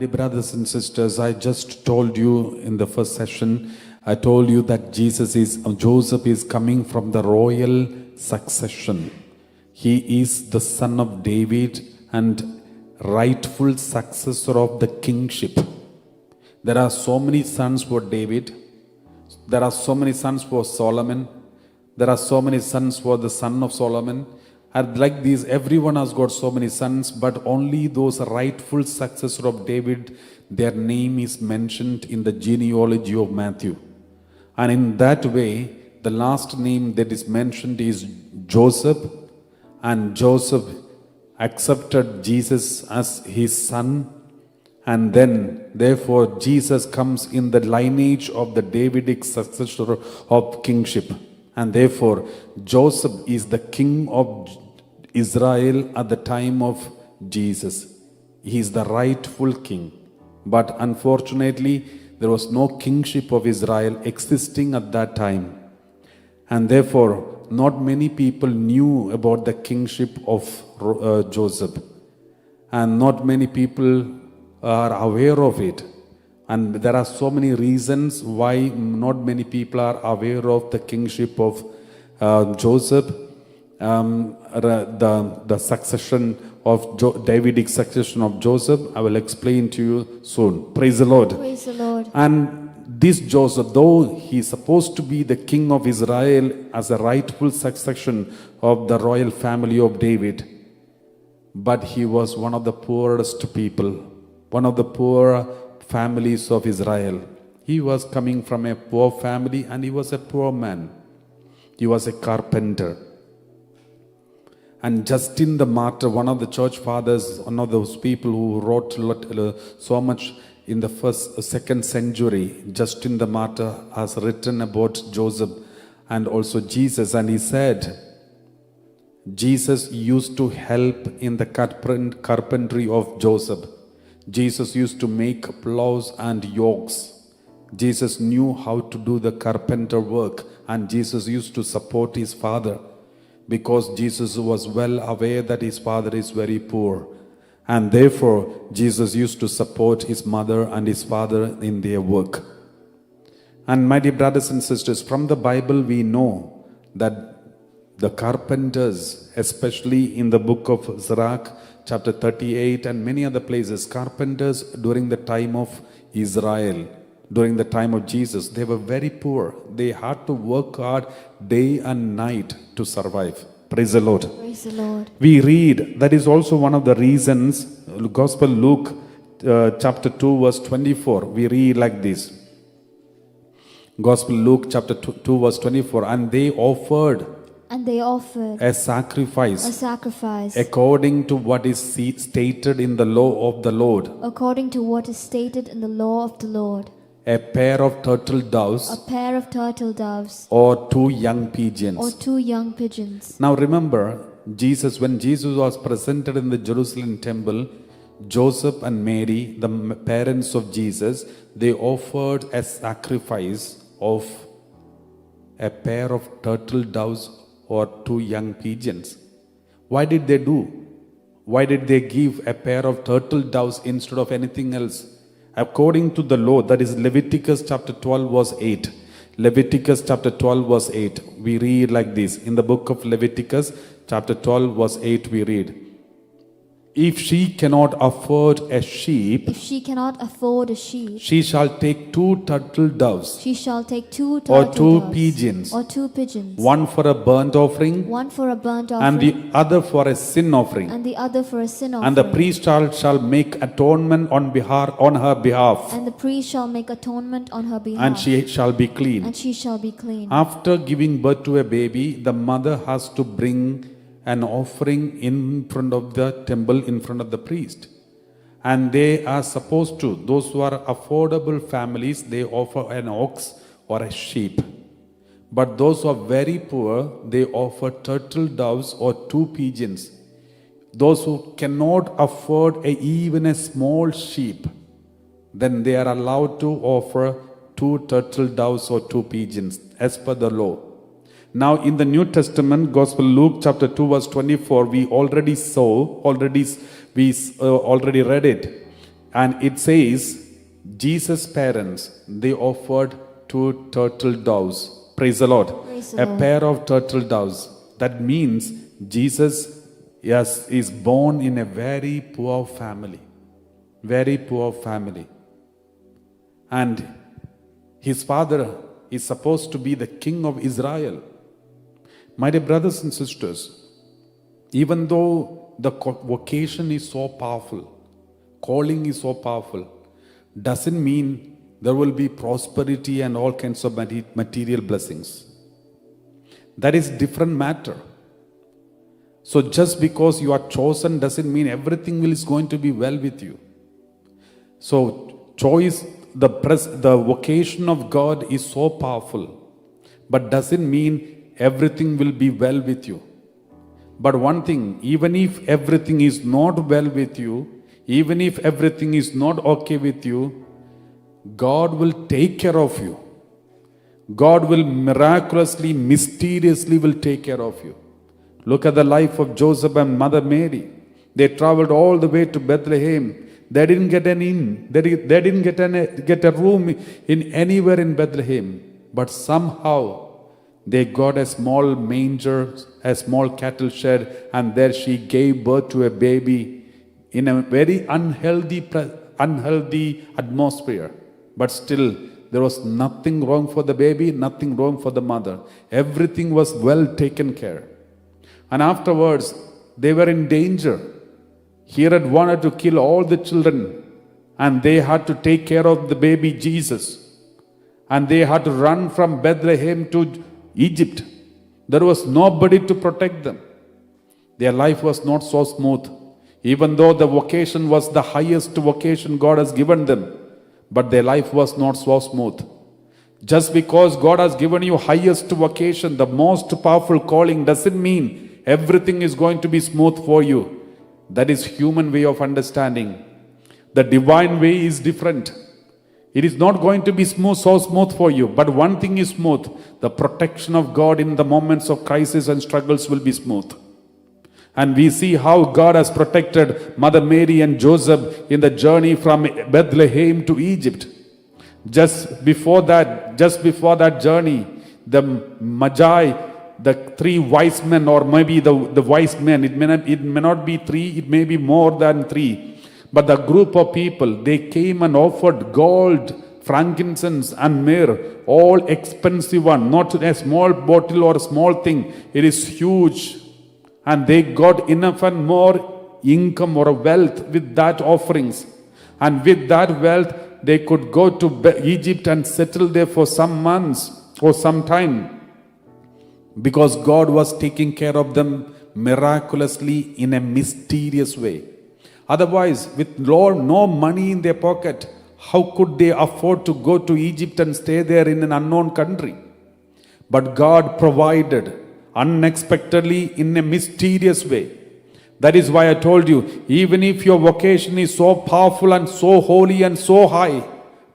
dear brothers and sisters, I just told you in the first session, I told you that Joseph is coming from the royal succession. He is the son of David and rightful successor of the kingship. There are so many sons for David. There are so many sons for Solomon. There are so many sons for the son of Solomon. And like these, everyone has got so many sons, but only those rightful successor of David, their name is mentioned in the genealogy of Matthew. And in that way, the last name that is mentioned is Joseph, and Joseph accepted Jesus as his son, and then therefore Jesus comes in the lineage of the Davidic successor of kingship, and therefore Joseph is the king of Israel at the time of Jesus. He is the rightful king. But unfortunately, there was no kingship of Israel existing at that time. And therefore, not many people knew about the kingship of Joseph. And not many people are aware of it. And there are so many reasons why not many people are aware of the kingship of Joseph. The succession of Davidic succession of Joseph, I will explain to you soon. Praise the Lord. Praise the Lord. And this Joseph, though he is supposed to be the king of Israel as a rightful succession of the royal family of David, but he was one of the poorest people, one of the poor families of Israel. He was coming from a poor family and he was a poor man. He was a carpenter. And Justin the Martyr, one of the church fathers, one of those people who wrote so much in the second century, Justin the Martyr has written about Joseph and also Jesus. And he said, Jesus used to help in the carpentry of Joseph. Jesus used to make plows and yokes. Jesus knew how to do the carpenter work, and Jesus used to support his father, because Jesus was well aware that his father is very poor. And therefore, Jesus used to support his mother and his father in their work. And my dear brothers and sisters, from the Bible we know that the carpenters, especially in the book of Sirach, chapter 38 and many other places, carpenters during the time of Israel, during the time of Jesus, they were very poor. They had to work hard day and night to survive. Praise the Lord. Praise the Lord. We read, that is also one of the reasons, Gospel Luke chapter 2 verse 24, we read like this. Gospel Luke chapter 2 verse 24, and they offered a sacrifice according to what is stated in the law of the Lord. According to what is stated in the law of the Lord. A pair of turtle doves. Or two young pigeons. Now remember, when Jesus was presented in the Jerusalem temple, Joseph and Mary, the parents of Jesus, they offered a sacrifice of a pair of turtle doves or two young pigeons. Why did they do? Why did they give a pair of turtle doves instead of anything else? According to the law, that is Leviticus chapter 12 verse 8. Leviticus chapter 12 verse 8. We read like this. In the book of Leviticus chapter 12 verse 8 we read. If she cannot afford a sheep, she shall take two turtle doves, or two pigeons, one for a burnt offering, and the other for a sin offering. And the priest shall make atonement on her behalf. And she shall be clean. After giving birth to a baby, the mother has to bring an offering in front of the temple, in front of the priest. And they are supposed to, those who are affordable families, they offer an ox or a sheep. But those who are very poor, they offer turtle doves or two pigeons. Those who cannot afford even a small sheep, then they are allowed to offer two turtle doves or two pigeons as per the law. Now in the New Testament, Gospel Luke chapter 2 verse 24, we already read it. And it says, Jesus' parents, they offered 2 turtle doves. Praise the Lord. Praise the A Lord. pair of turtle doves. That means Jesus is born in a very poor family. Very poor family. And his father is supposed to be the king of Israel. My dear brothers and sisters, even though the vocation is so powerful, calling is so powerful, doesn't mean there will be prosperity and all kinds of material blessings. That is different matter. So just because you are chosen doesn't mean everything is going to be well with you. So choice, the vocation of God is so powerful, but doesn't mean everything will be well with you. But one thing, even if everything is not well with you, even if everything is not okay with you, God will take care of you. God will miraculously, mysteriously will take care of you. Look at the life of Joseph and Mother Mary. They traveled all the way to Bethlehem. They didn't get an inn. They didn't get a room in anywhere in Bethlehem. But somehow they got a small manger, a small cattle shed, and there she gave birth to a baby in a very unhealthy atmosphere. But still, there was nothing wrong for the baby, nothing wrong for the mother. Everything was well taken care. And afterwards, they were in danger. Herod wanted to kill all the children, and they had to take care of the baby Jesus. And they had to run from Bethlehem to Egypt. There was nobody to protect them. Their life was not so smooth, even though the vocation was the highest vocation God has given them. But their life was not so smooth. Just because God has given you highest vocation, the most powerful calling, doesn't mean everything is going to be smooth for you. That is human way of understanding. The divine way is different. It is not going to be so smooth for you. But one thing is smooth. The protection of God in the moments of crisis and struggles will be smooth. And we see how God has protected Mother Mary and Joseph in the journey from Bethlehem to Egypt. Just before that journey, the Magi, the 3 wise men, or maybe the wise men, it may not be 3, it may be more than 3. But the group of people, they came and offered gold, frankincense and myrrh, all expensive one, not a small bottle or a small thing. It is huge. And they got enough and more income or wealth with that offerings. And with that wealth, they could go to Egypt and settle there for some months or some time. Because God was taking care of them miraculously in a mysterious way. Otherwise, with no money in their pocket, how could they afford to go to Egypt and stay there in an unknown country? But God provided unexpectedly in a mysterious way. That is why I told you, even if your vocation is so powerful and so holy and so high,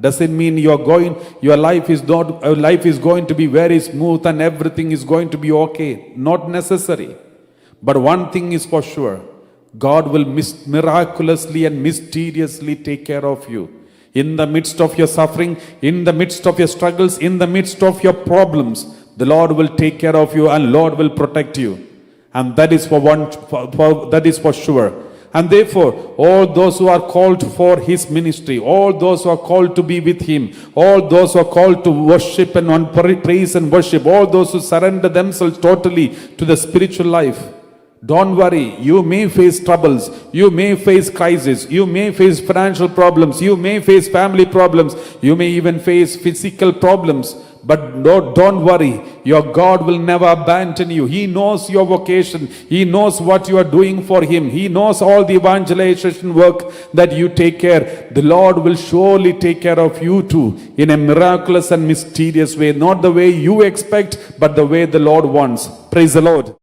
doesn't mean your life is going to be very smooth and everything is going to be okay. Not necessary. But one thing is for sure, God will miraculously and mysteriously take care of you. In the midst of your suffering, in the midst of your struggles, in the midst of your problems, the Lord will take care of you and Lord will protect you. And that is that is for sure. And therefore, all those who are called for His ministry, all those who are called to be with Him, all those who are called to worship and praise and worship, all those who surrender themselves totally to the spiritual life, don't worry. You may face troubles, you may face crises, you may face financial problems, you may face family problems, you may even face physical problems. But don't worry, your God will never abandon you. He knows your vocation. He knows what you are doing for Him. He knows all the evangelization work that you take care. The Lord will surely take care of you too in a miraculous and mysterious way. Not the way you expect, but the way the Lord wants. Praise the Lord.